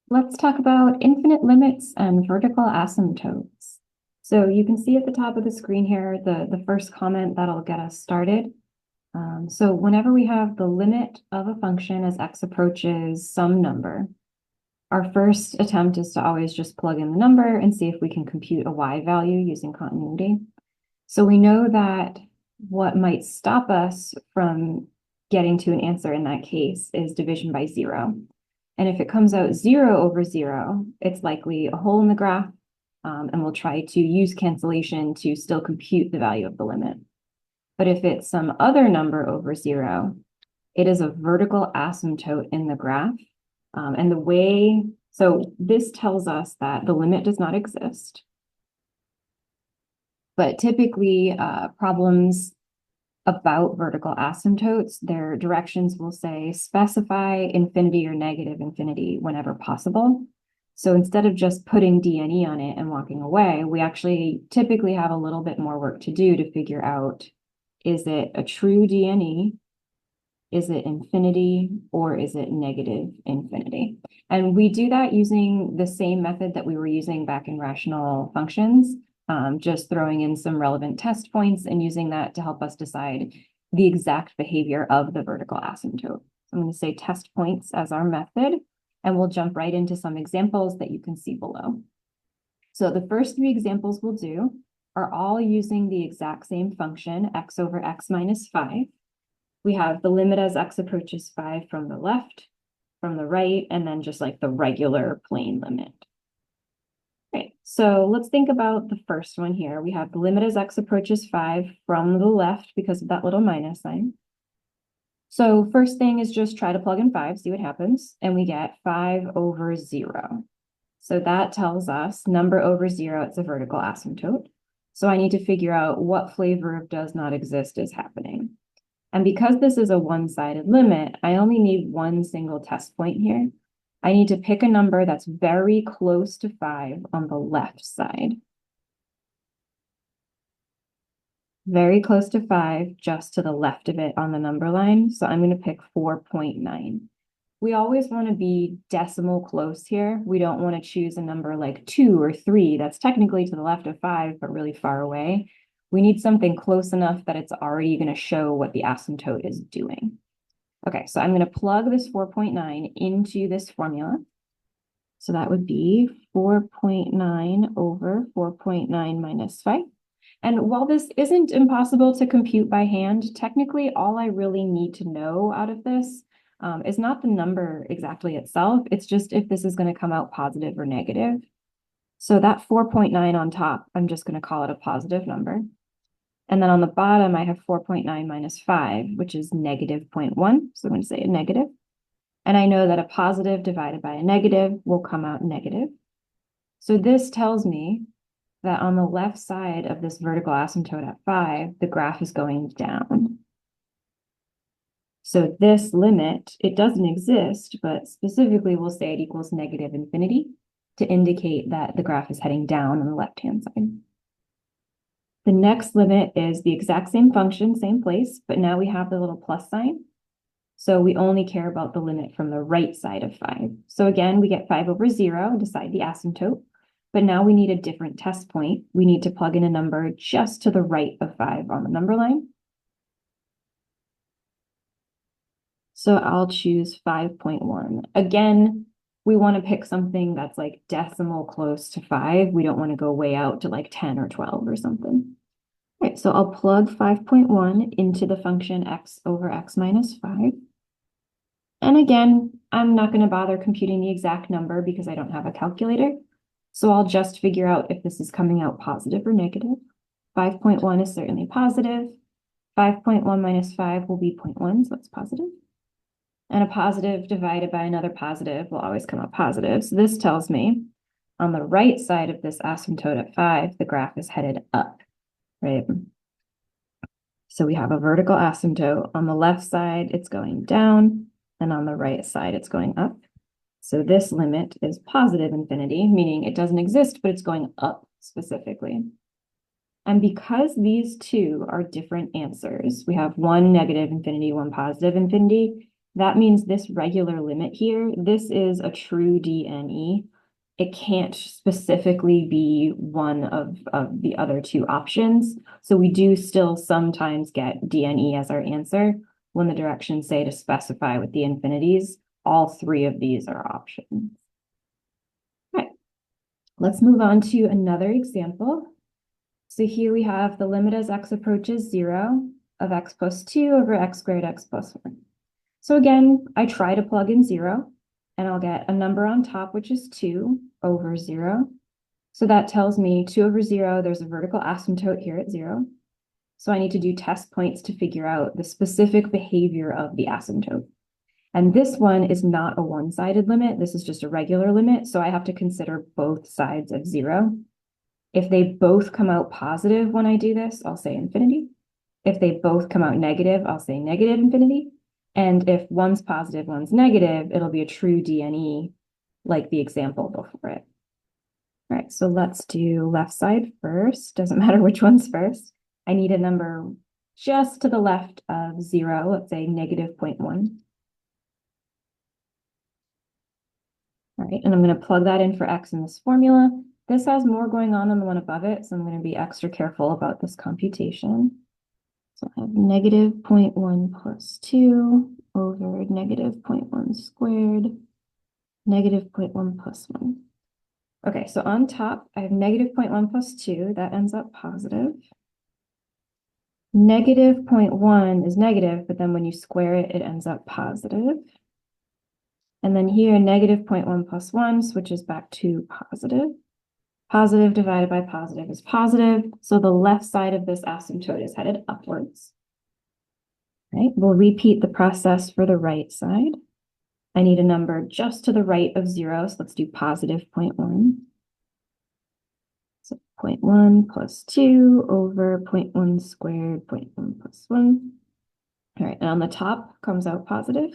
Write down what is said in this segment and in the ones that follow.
Let's talk about infinite limits and vertical asymptotes. So you can see at the top of the screen here, the first comment that'll get us started. So whenever we have the limit of a function as x approaches some number, our first attempt is to always just plug in the number and see if we can compute a y value using continuity. So we know that what might stop us from getting to an answer in that case is division by zero. And if it comes out 0/0, it's likely a hole in the graph, and we'll try to use cancellation to still compute the value of the limit. But if it's some other number over 0, it is a vertical asymptote in the graph. And so this tells us that the limit does not exist. But typically, problems about vertical asymptotes, their directions will say specify infinity or negative infinity whenever possible. So instead of just putting DNE on it and walking away, we actually typically have a little bit more work to do to figure out, is it a true DNE? Is it infinity or is it negative infinity? And we do that using the same method that we were using back in rational functions, just throwing in some relevant test points and using that to help us decide the exact behavior of the vertical asymptote. So I'm going to say test points as our method, and we'll jump right into some examples that you can see below. So the first three examples we'll do are all using the exact same function, x over x minus 5. We have the limit as x approaches 5 from the left, from the right, and then just like the regular plane limit. Right, so let's think about the first one here. We have the limit as x approaches 5 from the left because of that little minus sign. So first thing is just try to plug in 5, see what happens, and we get 5/0. So that tells us number over 0, it's a vertical asymptote. So I need to figure out what flavor of does not exist is happening. And because this is a one-sided limit, I only need one single test point here. I need to pick a number that's very close to 5 on the left side. Very close to 5, just to the left of it on the number line. So I'm going to pick 4.9. We always want to be decimal close here. We don't want to choose a number like 2 or 3 that's technically to the left of 5, but really far away. We need something close enough that it's already going to show what the asymptote is doing. Okay, so I'm going to plug this 4.9 into this formula. So that would be 4.9 over 4.9 minus 5. And while this isn't impossible to compute by hand, technically all I really need to know out of this is not the number exactly itself. It's just if this is going to come out positive or negative. So that 4.9 on top, I'm just going to call it a positive number. And then on the bottom, I have 4.9 minus 5, which is negative 0.1. So I'm going to say a negative. And I know that a positive divided by a negative will come out negative. So this tells me that on the left side of this vertical asymptote at 5, the graph is going down. So this limit, it doesn't exist, but specifically we'll say it equals negative infinity to indicate that the graph is heading down on the left-hand side. The next limit is the exact same function, same place, but now we have the little plus sign. So we only care about the limit from the right side of 5. So again, we get 5/0, decide the asymptote, but now we need a different test point. We need to plug in a number just to the right of 5 on the number line. So I'll choose 5.1. Again, we want to pick something that's like decimal close to 5. We don't want to go way out to like 10 or 12 or something. All right, so I'll plug 5.1 into the function x over x minus 5. And again, I'm not going to bother computing the exact number because I don't have a calculator. So I'll just figure out if this is coming out positive or negative. 5.1 is certainly positive. 5.1 minus 5 will be 0.1, so it's positive. And a positive divided by another positive will always come out positive. So this tells me on the right side of this asymptote at 5, the graph is headed up, right? So we have a vertical asymptote. On the left side, it's going down, and on the right side, it's going up. So this limit is positive infinity, meaning it doesn't exist, but it's going up specifically. And because these two are different answers, we have one negative infinity, one positive infinity, that means this regular limit here, this is a true DNE. It can't specifically be one of the other two options. So we do still sometimes get DNE as our answer when the directions say to specify with the infinities. All three of these are options. Okay, let's move on to another example. So here we have the limit as x approaches 0 of x plus 2 over x squared x plus 1. So again, I try to plug in 0, and I'll get a number on top, which is 2 over 0. So that tells me 2 over 0, there's a vertical asymptote here at 0. So I need to do test points to figure out the specific behavior of the asymptote. And this one is not a one-sided limit. This is just a regular limit. So I have to consider both sides of 0. If they both come out positive when I do this, I'll say infinity. If they both come out negative, I'll say negative infinity. And if one's positive, one's negative, it'll be a true DNE, like the example before it. All right, so let's do left side first. Doesn't matter which one's first. I need a number just to the left of 0, let's say negative 0.1. All right, and I'm going to plug that in for x in this formula. This has more going on than the one above it, so I'm going to be extra careful about this computation. So I have negative 0.1 plus 2 over negative 0.1 squared, negative 0.1 plus 1. Okay, so on top, I have negative 0.1 plus 2. That ends up positive. Negative 0.1 is negative, but then when you square it, it ends up positive. And then here, negative 0.1 plus 1 switches back to positive. Positive divided by positive is positive. So the left side of this asymptote is headed upwards. Right? We'll repeat the process for the right side. I need a number just to the right of 0. So let's do positive 0.1. So 0.1 plus 2 over 0.1 squared, 0.1 plus 1. All right, and on the top comes out positive.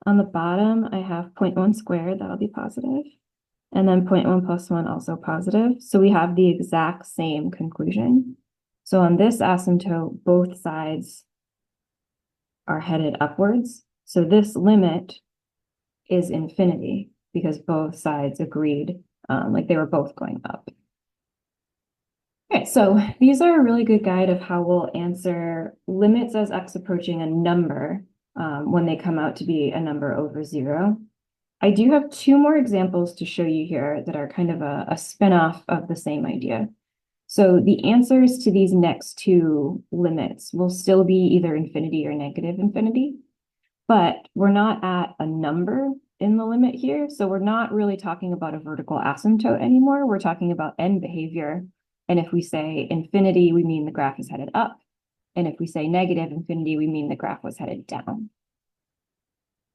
On the bottom, I have 0.1 squared. That'll be positive. And then 0.1 plus 1 also positive. So we have the exact same conclusion. So on this asymptote, both sides are headed upwards. So this limit is infinity because both sides agreed, like they were both going up. Okay, so these are a really good guide of how we'll answer limits as x approaching a number when they come out to be a number over 0. I do have 2 more examples to show you here that are kind of a spinoff of the same idea. So the answers to these next 2 limits will still be either infinity or negative infinity, but we're not at a number in the limit here. So we're not really talking about a vertical asymptote anymore. We're talking about end behavior. And if we say infinity, we mean the graph is headed up. And if we say negative infinity, we mean the graph was headed down.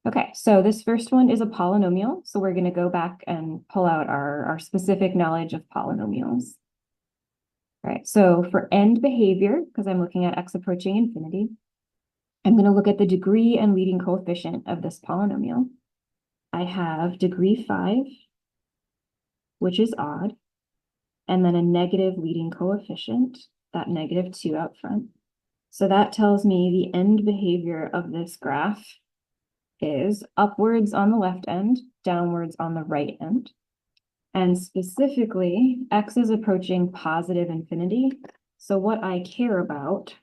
Okay, so this first one is a polynomial. So we're going to go back and pull out our specific knowledge of polynomials. All right, so for end behavior, because I'm looking at x approaching infinity, I'm going to look at the degree and leading coefficient of this polynomial. I have degree 5, which is odd, and then a negative leading coefficient, that negative 2 out front. So that tells me the end behavior of this graph is upwards on the left end, downwards on the right end. And specifically, x is approaching positive infinity. So what I care about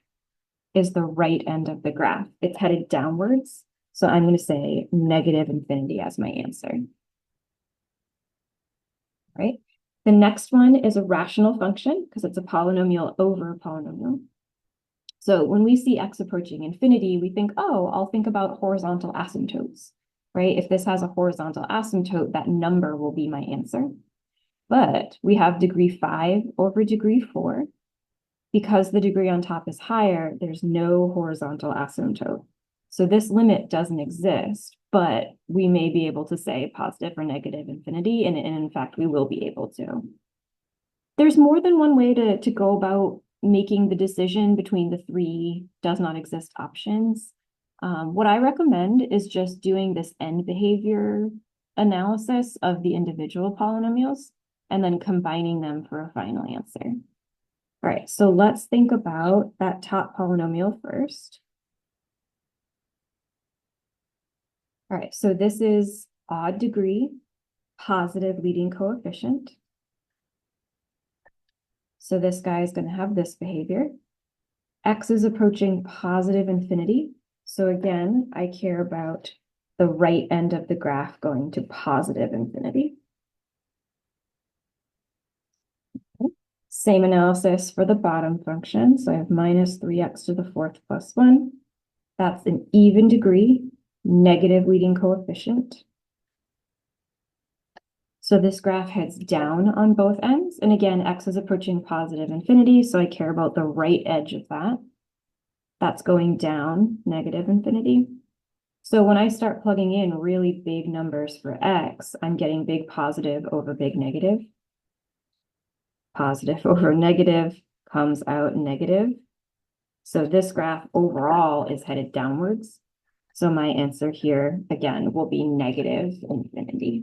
is the right end of the graph. It's headed downwards. So I'm going to say negative infinity as my answer. Right? The next one is a rational function because it's a polynomial over a polynomial. So when we see x approaching infinity, we think, oh, I'll think about horizontal asymptotes, right? If this has a horizontal asymptote, that number will be my answer. But we have degree 5 over degree 4. Because the degree on top is higher, there's no horizontal asymptote. So this limit doesn't exist, but we may be able to say positive or negative infinity, and in fact, we will be able to. There's more than one way to go about making the decision between the 3 does not exist options. What I recommend is just doing this end behavior analysis of the individual polynomials and then combining them for a final answer. All right, so let's think about that top polynomial first. All right, so this is odd degree, positive leading coefficient. So this guy is going to have this behavior. X is approaching positive infinity. So again, I care about the right end of the graph going to positive infinity. Same analysis for the bottom function. So I have minus 3x to the fourth plus 1. That's an even degree, negative leading coefficient. So this graph heads down on both ends. And again, x is approaching positive infinity, so I care about the right edge of that. That's going down, negative infinity. So when I start plugging in really big numbers for x, I'm getting big positive over big negative. Positive over negative comes out negative. So this graph overall is headed downwards. So my answer here, again, will be negative infinity.